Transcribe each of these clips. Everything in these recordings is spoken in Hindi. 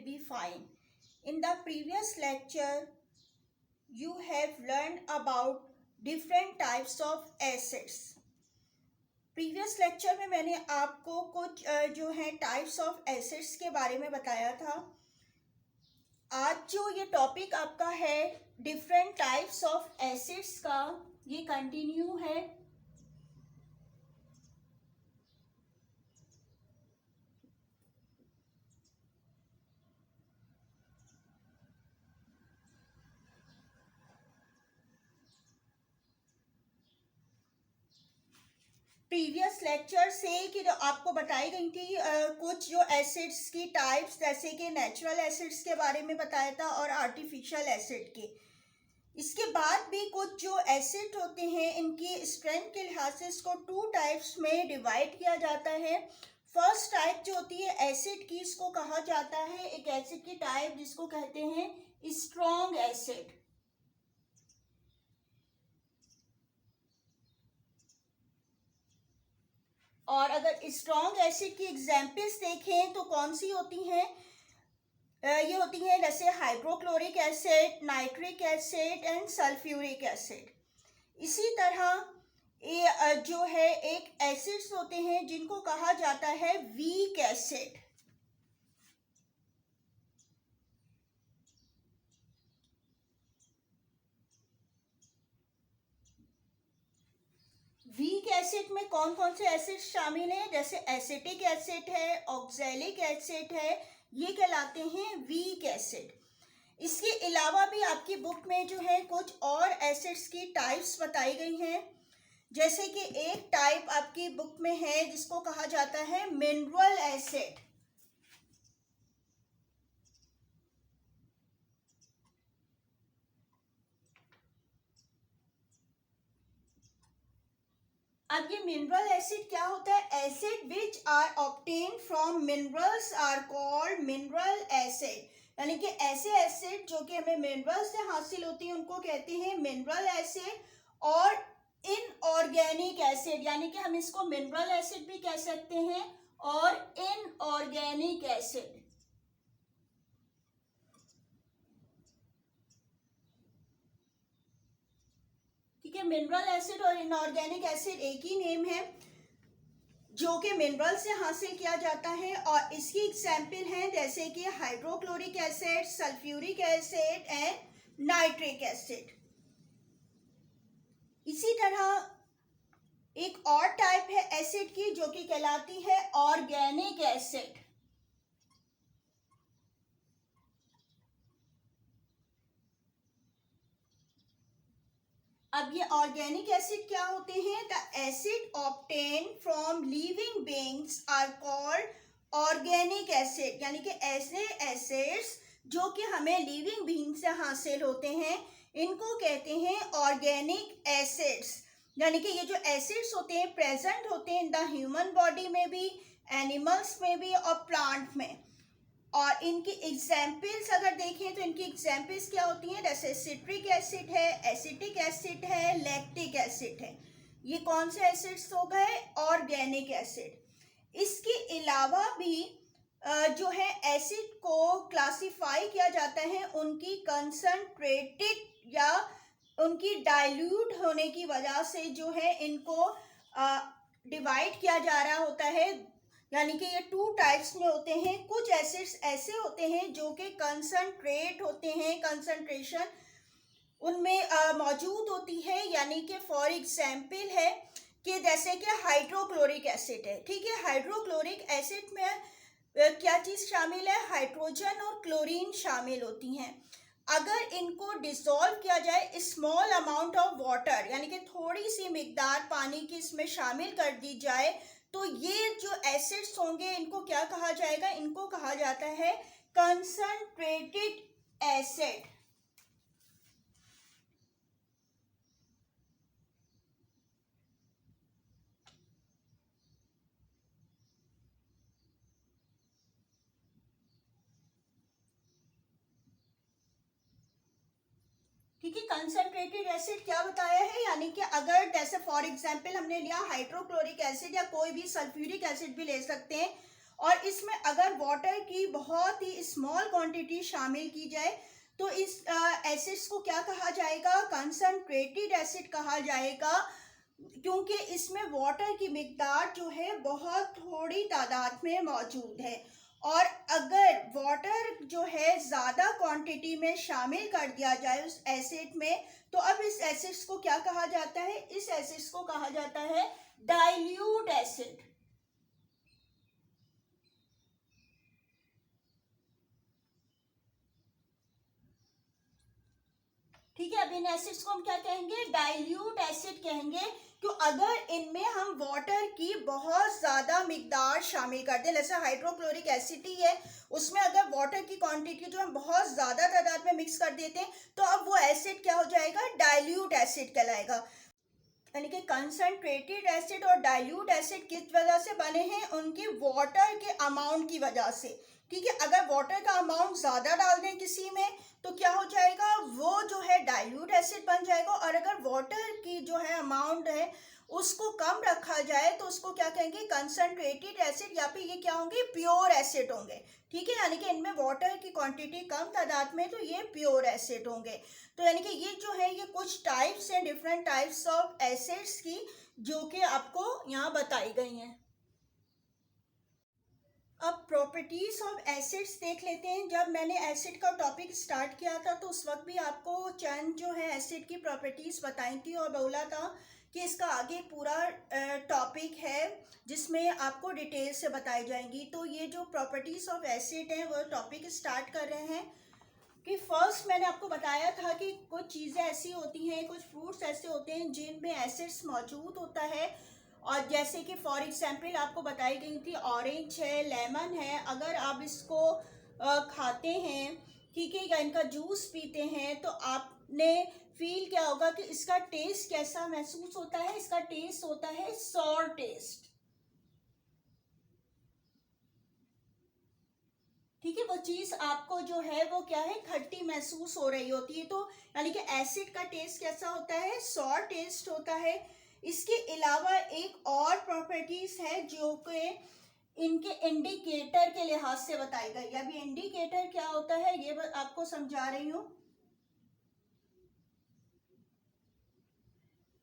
be fine. In the previous lecture, you have learned about different types of acids. Previous lecture में मैंने आपको कुछ जो है टाइप्स ऑफ एसिड्स के बारे में बताया था. आज जो ये टॉपिक आपका है डिफरेंट टाइप्स ऑफ एसिड्स का, ये कंटिन्यू है. प्रीवियस लेक्चर से कि आपको बताई गई थी कुछ जो एसिड्स की टाइप्स, जैसे कि नेचुरल एसिड्स के बारे में बताया था और आर्टिफिशियल एसिड के. इसके बाद भी कुछ जो एसिड होते हैं इनकी स्ट्रेंथ के लिहाज से इसको टू टाइप्स में डिवाइड किया जाता है. फर्स्ट टाइप जो होती है एसिड की, इसको कहा जाता है एक एसिड की टाइप जिसको कहते हैं स्ट्रॉन्ग एसिड. और अगर स्ट्रॉन्ग एसिड की एग्जाम्पल्स देखें तो कौन सी होती हैं? ये होती हैं जैसे hydrochloric acid, nitric acid and sulphuric acid. इसी तरह ये जो है एक एसिड्स होते हैं जिनको कहा जाता है वीक एसिड. वीक एसिड में कौन कौन से एसिड शामिल हैं? जैसे एसिटिक एसिड है, ऑक्सैलिक एसिड है, ये कहलाते हैं वीक एसिड. इसके अलावा भी आपकी बुक में जो है कुछ और एसिड्स की टाइप्स बताई गई हैं. जैसे कि एक टाइप आपकी बुक में है जिसको कहा जाता है मिनरल एसिड. अब ये मिनरल एसिड क्या होता है? Acid which are obtain from minerals are called mineral acid. यानी कि ऐसे एसिड जो कि हमें मिनरल से हासिल होती हैं उनको कहते हैं मिनरल एसिड. और इनऑर्गेनिक एसिड, यानी कि हम इसको मिनरल एसिड भी कह सकते हैं और इनऑर्गेनिक एसिड. ठीक है, मिनरल एसिड और इनऑर्गेनिक एसिड एक ही नेम है जो कि मिनरल से हासिल किया जाता है. और इसकी एग्जाम्पल हैं जैसे कि hydrochloric acid, sulphuric acid and nitric acid. इसी तरह एक और टाइप है एसिड की जो कि कहलाती है ऑर्गेनिक एसिड. अब ये ऑर्गेनिक एसिड क्या होते हैं? The acid obtain from living beings are called organic acid. यानी कि ऐसे एसिड्स जो कि हमें लिविंग बीइंग से हासिल होते हैं इनको कहते हैं ऑर्गेनिक एसिड्स. यानी कि ये जो एसिड्स होते हैं प्रेजेंट होते हैं इन द ह्यूमन बॉडी में भी, एनिमल्स में भी और प्लांट में. और इनकी एग्जाम्पल्स अगर देखें तो इनकी एग्जाम्पल्स क्या होती हैं? जैसे सिट्रिक एसिड है, एसिटिक एसिड है, लैक्टिक एसिड है. ये कौन से एसिड्स हो गए? Organic acid. इसके अलावा भी जो है एसिड को क्लासिफाई किया जाता है उनकी कंसंट्रेटेड या उनकी डाइल्यूट होने की वजह से जो है इनको डिवाइड किया जा रहा होता है. यानी कि ये टू टाइप्स में होते हैं. कुछ एसिड्स ऐसे होते हैं जो कि कंसंट्रेट होते हैं, कंसंट्रेशन उनमें मौजूद होती है. यानी कि फॉर एग्जाम्पल है कि जैसे कि हाइड्रोक्लोरिक एसिड है. ठीक है, हाइड्रोक्लोरिक एसिड में क्या चीज़ शामिल है? हाइड्रोजन और क्लोरीन शामिल होती हैं. अगर इनको डिसॉल्व किया जाए स्मॉल अमाउंट ऑफ वाटर, यानी कि थोड़ी सी मिकदार पानी की इसमें शामिल कर दी जाए तो ये जो एसिड्स होंगे इनको क्या कहा जाएगा? इनको कहा जाता है कंसंट्रेटेड एसिड. ठीक है, कंसंट्रेटेड एसिड क्या बताया है? यानी कि अगर जैसे फॉर एग्जांपल हमने लिया हाइड्रोक्लोरिक एसिड या कोई भी सल्फ्यूरिक एसिड भी ले सकते हैं और इसमें अगर वाटर की बहुत ही स्मॉल क्वांटिटी शामिल की जाए तो इस एसिड्स को क्या कहा जाएगा, कंसंट्रेटेड एसिड कहा जाएगा, क्योंकि इसमें वाटर की मिकदार जो है बहुत थोड़ी तादाद में मौजूद है। और अगर वाटर जो है ज़्यादा क्वांटिटी में शामिल कर दिया जाए उस एसिड में, तो अब इस एसिड्स को क्या कहा जाता है, इस एसिड्स को कहा जाता है डाइल्यूट एसिड। ठीक है, अब इन एसिड्स को हम क्या कहेंगे, डाइल्यूट एसिड कहेंगे। क्यों, अगर इनमें हम वाटर की बहुत ज्यादा मिकदार शामिल कर दें, जैसे हाइड्रोक्लोरिक एसिड ही है, उसमें अगर वाटर की क्वांटिटी जो हम बहुत ज्यादा तादाद में मिक्स कर देते हैं तो अब वो एसिड क्या हो जाएगा, डाइल्यूट एसिड कहलाएगा। यानी कि कंसंट्रेटेड एसिड और डाइल्यूट एसिड किस वजह से बने हैं, उनके वाटर के अमाउंट की वजह से। ठीक है, अगर वाटर का अमाउंट ज़्यादा डाल दें किसी में तो क्या हो जाएगा, वो जो है डाइल्यूट एसिड बन जाएगा। और अगर वाटर की जो है अमाउंट है उसको कम रखा जाए तो उसको क्या कहेंगे, कंसंट्रेटेड एसिड, या फिर ये क्या होंगे, प्योर एसिड होंगे। ठीक है, यानी कि इनमें वाटर की क्वांटिटी कम तादाद में तो ये प्योर एसिड होंगे। तो यानी कि ये जो है ये कुछ टाइप्स हैं, डिफरेंट टाइप्स ऑफ एसिड्स की, जो कि आपको यहाँ बताई गई हैं। अब प्रॉपर्टीज ऑफ एसिड्स देख लेते हैं। जब मैंने एसिड का टॉपिक स्टार्ट किया था तो उस वक्त भी आपको चंद जो है एसिड की प्रॉपर्टीज बताई थी और बोला था कि इसका आगे पूरा टॉपिक है जिसमें आपको डिटेल से बताई जाएंगी। तो ये जो प्रॉपर्टीज ऑफ एसिड हैं वो टॉपिक स्टार्ट कर रहे हैं कि फर्स्ट मैंने आपको बताया था कि कुछ चीज़ें ऐसी होती हैं, कुछ फ्रूट्स ऐसे होते हैं जिनमें एसिड्स मौजूद होता है। और जैसे कि फॉर एग्जांपल आपको बताई गई थी ऑरेंज है, लेमन है, अगर आप इसको खाते हैं, ठीक है, या इनका जूस पीते हैं तो आपने फील क्या होगा कि इसका टेस्ट कैसा महसूस होता है, इसका टेस्ट होता है सॉर टेस्ट। ठीक है, वो चीज आपको जो है वो क्या है, खट्टी महसूस हो रही होती है। तो यानी कि एसिड का टेस्ट कैसा होता है, सॉर टेस्ट होता है। इसके अलावा एक और प्रॉपर्टीज है जो कि इनके इंडिकेटर के लिहाज से बताई गई है। अभी इंडिकेटर क्या होता है ये आपको समझा रही हूँ।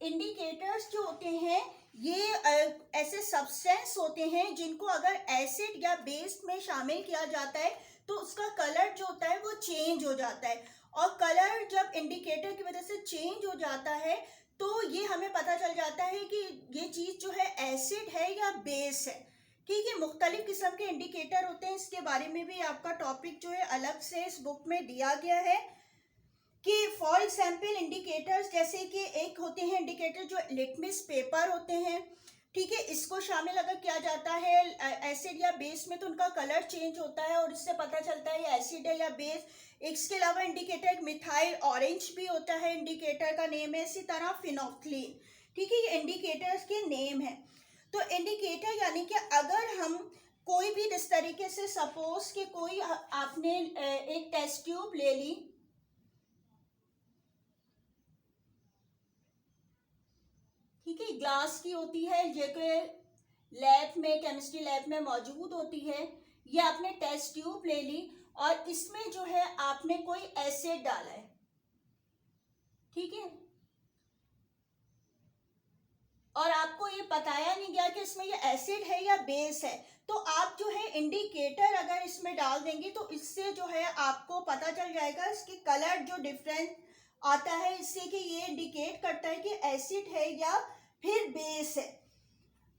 इंडिकेटर्स जो होते हैं ये ऐसे सब्सटेंस होते हैं जिनको अगर एसिड या बेस में शामिल किया जाता है तो उसका कलर जो होता है वो चेंज हो जाता है। और कलर जब इंडिकेटर की वजह से चेंज हो जाता है तो ये हमें पता चल जाता है कि ये चीज़ जो है एसिड है या बेस है। ठीक है, मुख्तलिफ किस्म के इंडिकेटर होते हैं, इसके बारे में भी आपका टॉपिक जो है अलग से इस बुक में दिया गया है कि फॉर एग्जाम्पल इंडिकेटर्स जैसे कि एक होते हैं इंडिकेटर जो लिटमस पेपर होते हैं। ठीक है, इसको शामिल अगर किया जाता है एसिड या बेस में तो उनका कलर चेंज होता है और इससे पता चलता है ये एसिड है या बेस। इसके अलावा इंडिकेटर मिथाइल ऑरेंज भी होता है, इंडिकेटर का नेम है। इसी तरह फिनोफ्थलीन। ठीक है, ये इंडिकेटर्स के नेम है। तो इंडिकेटर यानी कि अगर हम कोई भी इस तरीके से सपोज कि कोई आपने एक टेस्ट ट्यूब ले ली, ठीक है, ग्लास की होती है, जो कि लैब में, केमिस्ट्री लैब में मौजूद होती है। ये आपने टेस्ट ट्यूब ले ली और इसमें जो है आपने कोई एसिड डाला है। ठीक है, और आपको ये बताया नहीं गया कि इसमें ये एसिड है या बेस है, तो आप जो है इंडिकेटर अगर इसमें डाल देंगे तो इससे जो है आपको पता चल जाएगा, इसके कलर जो डिफरेंट आता है इससे कि ये इंडिकेट करता है कि एसिड है या फिर बेस है।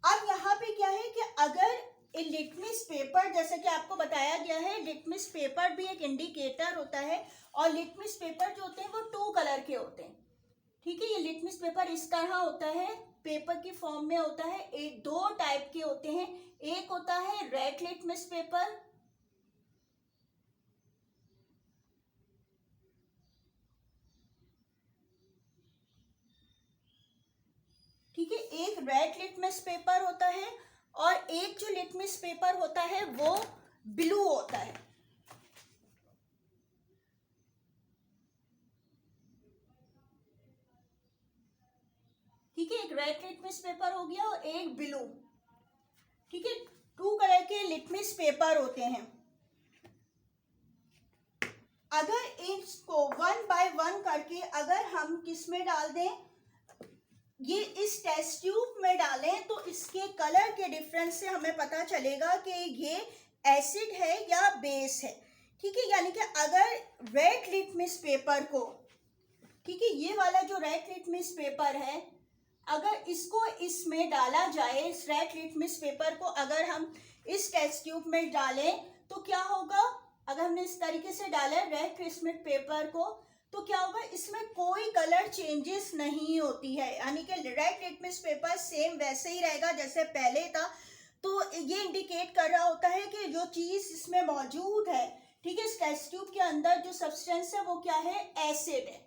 अब यहाँ पे क्या है कि अगर लिटमस पेपर, जैसे कि आपको बताया गया है, लिटमस पेपर भी एक इंडिकेटर होता है और लिटमस पेपर जो होते हैं वो 2 कलर के होते हैं। ठीक है, ये लिटमस पेपर इस तरह होता है, पेपर की फॉर्म में होता है। एक 2 टाइप के होते हैं, एक होता है रेड लिटमस पेपर, ठीक है, एक रेड लिटमस पेपर होता है और एक जो लिटमस पेपर होता है वो ब्लू होता है। ठीक है, एक रेड लिटमस पेपर हो गया और एक ब्लू। ठीक है, टू कलर के लिटमस पेपर होते हैं। अगर इसको वन बाय वन करके अगर हम किस में डाल दें, ये इस टेस्ट ट्यूब में डालें, तो इसके कलर के डिफरेंस से हमें पता चलेगा कि ये एसिड है या बेस है। ठीक है, यानी कि अगर रेड लिटमस पेपर को, ठीक है, ये वाला जो रेड लिटमस पेपर है, अगर इसको इसमें डाला जाए, इस रेड लिटमस पेपर को अगर हम इस टेस्ट ट्यूब में डालें तो क्या होगा, अगर हमने इस तरीके से डाला रेड लिटमस पेपर को, तो क्या होगा, इसमें कोई कलर चेंजेस नहीं होती है, यानी कि रेड लिटमस पेपर सेम वैसे ही रहेगा जैसे पहले था। तो ये इंडिकेट कर रहा होता है कि जो चीज़ इसमें मौजूद है, ठीक है, इस टेस्ट ट्यूब के अंदर जो सब्सटेंस है वो क्या है, एसिड है।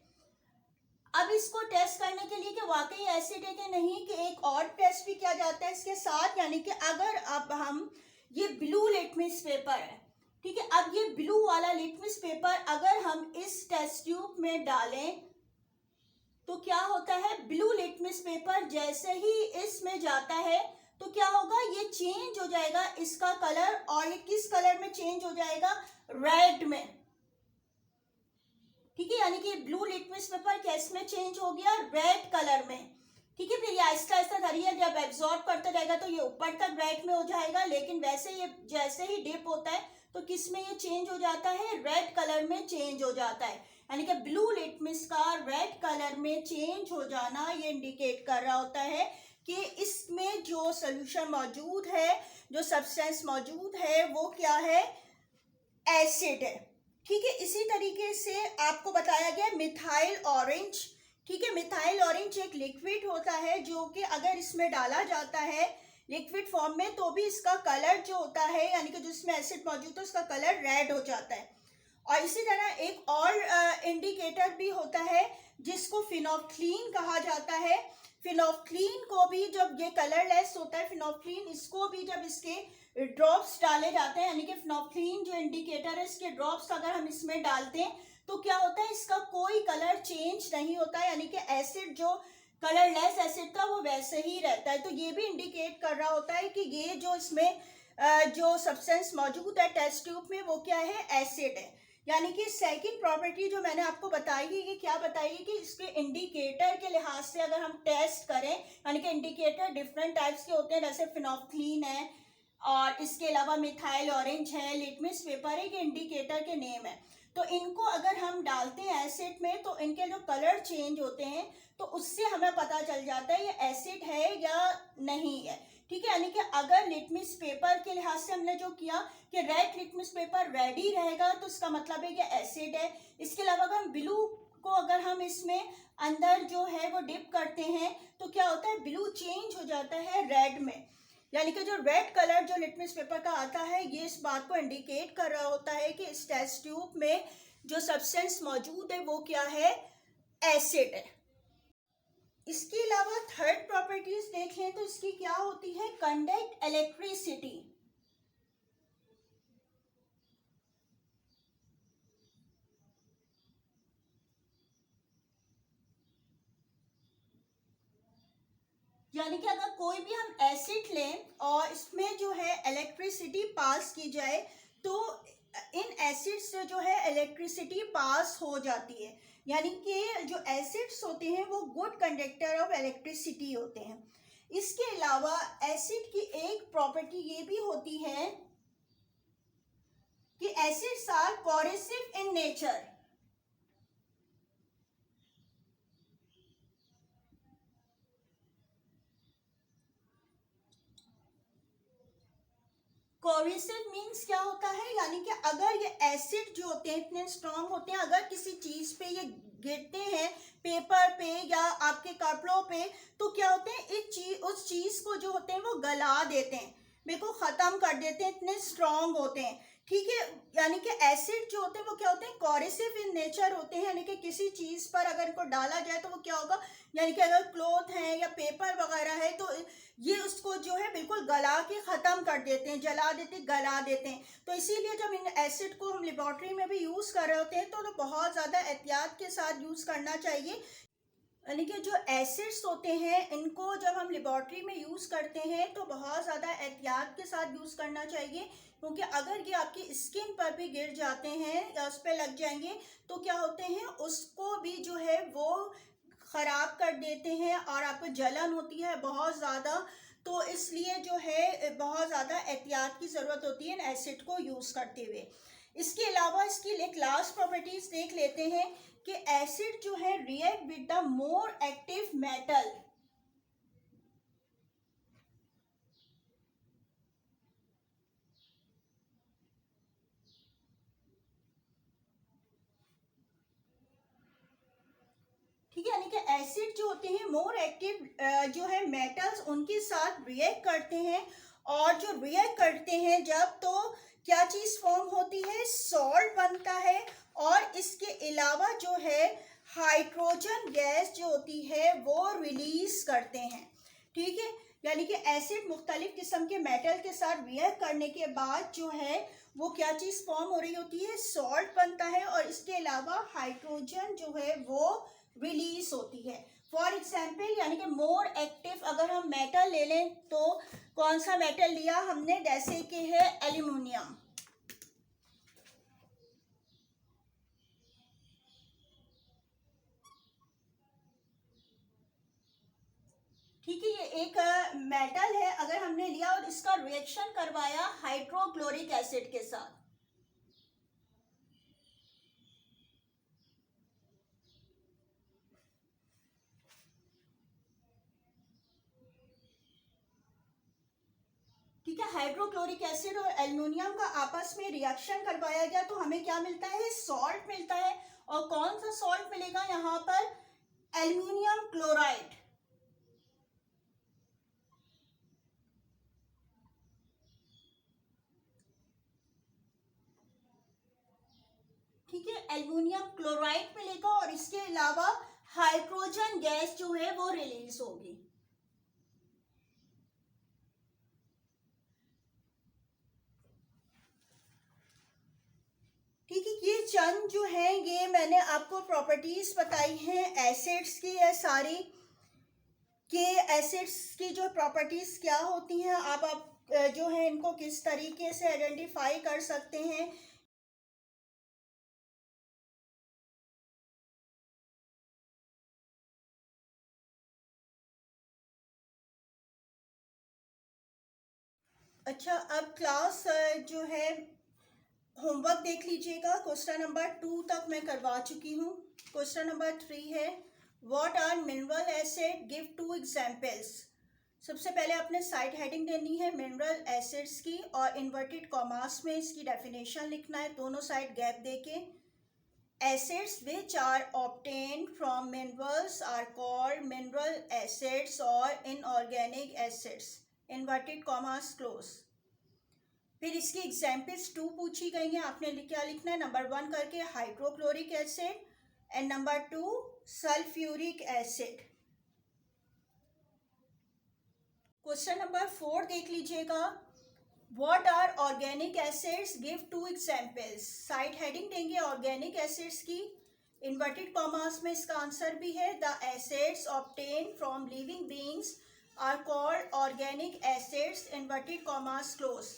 अब इसको टेस्ट करने के लिए कि वाकई एसिड है कि नहीं, कि एक और टेस्ट भी किया जाता है इसके साथ, यानी कि अगर अब हम, ये ब्लू लिटमस पेपर है, ठीक है, अब ये ब्लू वाला लिटमस पेपर अगर हम इस टेस्ट ट्यूब में डालें तो क्या होता है, ब्लू लिटमस पेपर जैसे ही इसमें जाता है तो क्या होगा, ये चेंज हो जाएगा इसका कलर, और ये किस कलर में चेंज हो जाएगा, रेड में। ठीक है, यानी कि ब्लू लिटमस पेपर कैसे में चेंज हो गया, रेड कलर में। ठीक है, फिर ये आहिस्ता आहिस्ता धरिए जब एब्जॉर्ब करता जाएगा तो ये ऊपर तक रेड में हो जाएगा, लेकिन वैसे ये जैसे ही डिप होता है तो किस में ये चेंज हो जाता है, रेड कलर में चेंज हो जाता है। यानी कि ब्लू लिटमस का रेड कलर में चेंज हो जाना ये इंडिकेट कर रहा होता है कि इसमें जो सोल्यूशन मौजूद है, जो सब्सटेंस मौजूद है, वो क्या है, एसिड है। ठीक है, इसी तरीके से आपको बताया गया मिथाइल ऑरेंज। ठीक है, मिथाइल ऑरेंज एक लिक्विड होता है जो कि अगर इसमें डाला जाता है लिक्विड फॉर्म में तो भी इसका कलर जो होता है, यानी कि जिसमें एसिड मौजूद है उसका कलर रेड हो जाता है। और इसी तरह एक और इंडिकेटर भी होता है जिसको फिनोल्फ्थीन कहा जाता है। फिनोल्फ्थीन को भी जब ये कलरलेस होता है, फिनोल्फ्थीन इसको भी जब इसके ड्रॉप्स डाले जाते हैं, यानी कि फिनोल्फ्थीन जो इंडिकेटर है, इसके ड्रॉप्स अगर हम इसमें डालते हैं तो क्या होता है, इसका कोई कलर चेंज नहीं होता है, यानी कि एसिड जो कलरलेस एसिड था वो वैसे ही रहता है। तो ये भी इंडिकेट कर रहा होता है कि ये जो इसमें जो सब्सटेंस मौजूद है टेस्ट ट्यूब में वो क्या है, एसिड है। यानी कि सेकंड प्रॉपर्टी जो मैंने आपको बताई है, ये क्या बताई है कि इसके इंडिकेटर के लिहाज से अगर हम टेस्ट करें, यानी कि इंडिकेटर डिफरेंट टाइप्स के होते हैं, जैसे फिनोल्फ्थीन है और इसके अलावा मिथाइल ऑरेंज है, लिटमस पेपर है, ये इंडिकेटर के नेम है। तो इनको अगर हम डालते हैं एसिड में तो इनके जो कलर चेंज होते हैं तो उससे हमें पता चल जाता है ये एसिड है या नहीं है। ठीक है, यानी कि अगर लिटमस पेपर के लिहाज से हमने जो किया कि रेड लिटमस पेपर रेड ही रहेगा तो इसका मतलब है कि एसिड है। इसके अलावा अगर हम ब्लू को अगर हम इसमें अंदर जो है वो डिप करते हैं तो क्या होता है, ब्लू चेंज हो जाता है रेड में। यानी कि जो रेड कलर जो लिटमस पेपर का आता है ये इस बात को इंडिकेट कर रहा होता है कि इस टेस्ट ट्यूब में जो सब्सटेंस मौजूद है वो क्या है, एसिड है। इसके अलावा थर्ड प्रॉपर्टीज देख लें तो इसकी क्या होती है, कंडक्ट इलेक्ट्रिसिटी। यानी कि अगर कोई भी हम एसिड लें और इसमें जो है इलेक्ट्रिसिटी पास की जाए तो इन एसिड से जो है इलेक्ट्रिसिटी पास हो जाती है। यानी कि जो एसिड्स होते हैं वो गुड कंडक्टर ऑफ इलेक्ट्रिसिटी होते हैं। इसके अलावा एसिड की एक प्रॉपर्टी ये भी होती है कि acids are corrosive in nature. Corrosive means क्या होता है, यानी कि अगर ये एसिड जो होते हैं इतने स्ट्रॉन्ग होते हैं, अगर किसी चीज पे ये गिरते हैं, पेपर पे या आपके कपड़ों पे, तो क्या होते हैं उस चीज को जो होते हैं वो गला देते हैं, बिल्कुल खत्म कर देते हैं, इतने स्ट्रॉन्ग होते हैं। ठीक है, यानी कि एसिड जो होते हैं वो क्या होते हैं, कोरिसिव इन नेचर होते हैं। यानी कि किसी चीज पर अगर इनको डाला जाए तो वो क्या होगा, यानी कि अगर क्लॉथ है या पेपर वगैरह है तो ये उसको जो है बिल्कुल गला के ख़त्म कर देते हैं, जला देते हैं, गला देते हैं। तो इसीलिए जब इन एसिड को हम लेबॉर्ट्री में भी यूज़ कर रहे होते हैं तो बहुत ज़्यादा एहतियात के साथ यूज़ करना चाहिए। यानी कि जो एसिड्स होते हैं इनको जब हम लेबॉर्ट्री में यूज़ करते हैं तो बहुत ज़्यादा एहतियात के साथ यूज़ करना चाहिए, क्योंकि अगर ये आपकी स्किन पर भी गिर जाते हैं या उस पर लग जाएंगे तो क्या होते हैं, उसको भी जो है वो ख़राब कर देते हैं और आपको जलन होती है बहुत ज़्यादा। तो इसलिए जो है बहुत ज़्यादा एहतियात की ज़रूरत होती है इन एसिड को यूज़ करते हुए। इसके अलावा इसकी एक लास्ट प्रॉपर्टीज देख लेते हैं कि एसिड जो है react with the more active metal. ठीक है, यानी कि एसिड जो होते हैं मोर एक्टिव जो है मेटल्स उनके साथ रिएक्ट करते हैं, और जो रिएक्ट करते हैं जब तो क्या चीज फॉर्म होती है, सॉल्ट बनता है। और इसके अलावा जो है हाइड्रोजन गैस जो होती है वो रिलीज करते हैं। ठीक है, यानी कि एसिड मुख्तलिफ किस्म के मेटल के साथ रिएक्ट करने के बाद जो है वो क्या चीज फॉर्म हो रही होती है, सॉल्ट बनता है, और इसके अलावा हाइड्रोजन जो है वो रिलीज होती है। फॉर एग्जाम्पल, यानी कि मोर एक्टिव अगर हम मेटल ले लें तो कौन सा मेटल लिया हमने, जैसे कि है एल्यूमिनियम। ठीक है, ये एक मेटल है, अगर हमने लिया और इसका रिएक्शन करवाया हाइड्रोक्लोरिक एसिड के साथ, ठीक है, हाइड्रोक्लोरिक एसिड और एल्युमिनियम का आपस में रिएक्शन करवाया गया तो हमें क्या मिलता है, सॉल्ट मिलता है। और कौन सा सॉल्ट मिलेगा यहाँ पर, एल्युमिनियम क्लोराइड। ठीक है, एल्युमिनियम क्लोराइड मिलेगा, और इसके अलावा हाइड्रोजन गैस जो है वो रिलीज होगी। ठीक है, ये चंद जो है ये मैंने आपको प्रॉपर्टीज बताई हैं एसिड्स की है सारी, कि एसिड्स की जो प्रॉपर्टीज क्या होती हैं, आप जो है इनको किस तरीके से आइडेंटिफाई कर सकते हैं। अच्छा, अब क्लास जो है होमवर्क देख लीजिएगा। क्वेश्चन नंबर 2 तक मैं करवा चुकी हूँ। क्वेश्चन नंबर 3 है, what are mineral acid, give 2 examples. सबसे पहले आपने साइड हेडिंग देनी है मिनरल एसिड्स की, और इन्वर्टेड कॉमास में इसकी डेफिनेशन लिखना है दोनों साइड गैप देके। Acids which are obtained from minerals are called mineral acids और inorganic acids, inverted commas close. फिर इसकी एग्जाम्पल्स 2 पूछी गई हैं, आपने क्या लिखना है, नंबर 1 करके hydrochloric acid and number 2 sulphuric acid. Question number 4 देख लीजिएगा, what are organic acids, give 2 examples. Side heading देंगे ऑर्गेनिक एसिड्स की, इन्वर्टेड कॉमास में इसका आंसर भी है, the acids obtain from living beings are called organic acids, inverted commas close.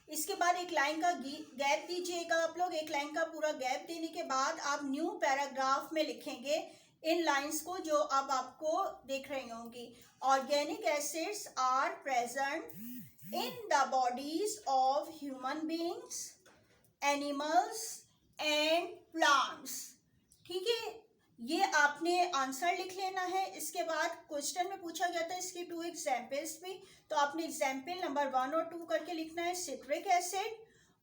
इसके बाद एक लाइन का गैप दीजिएगा आप लोग। एक लाइन का पूरा गैप देने के बाद आप न्यू पैराग्राफ में लिखेंगे इन लाइंस को जो अब आपको देख रही होंगी। Organic acids are present in the bodies of human beings, animals and plants. ठीक है, ये आपने आंसर लिख लेना है। इसके बाद क्वेश्चन में पूछा गया था इसकी 2 एग्जाम्पल्स भी, तो आपने एग्जाम्पल नंबर 1 और 2 करके लिखना है, सिट्रिक एसिड,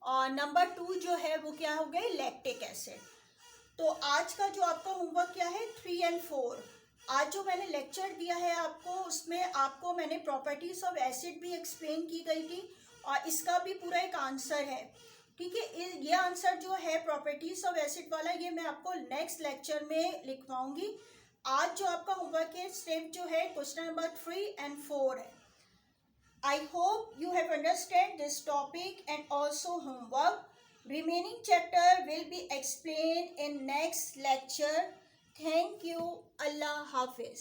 और नंबर 2 जो है वो क्या हो गए, लैक्टिक एसिड। तो आज का जो आपका होमवर्क क्या है, 3 और 4। आज जो मैंने लेक्चर दिया है आपको, उसमें आपको मैंने प्रॉपर्टीज ऑफ एसिड भी एक्सप्लेन की गई थी, और इसका भी पूरा एक आंसर है। ठीक है, ये आंसर जो है प्रॉपर्टीज ऑफ एसिड वाला, ये मैं आपको नेक्स्ट लेक्चर में लिखवाऊंगी। आज जो आपका होमवर्क है स्टेप जो है क्वेश्चन नंबर 3 और 4 है। I hope you have understood this topic and also homework. Remaining chapter will be explained in next lecture. Thank you. Allah Hafiz.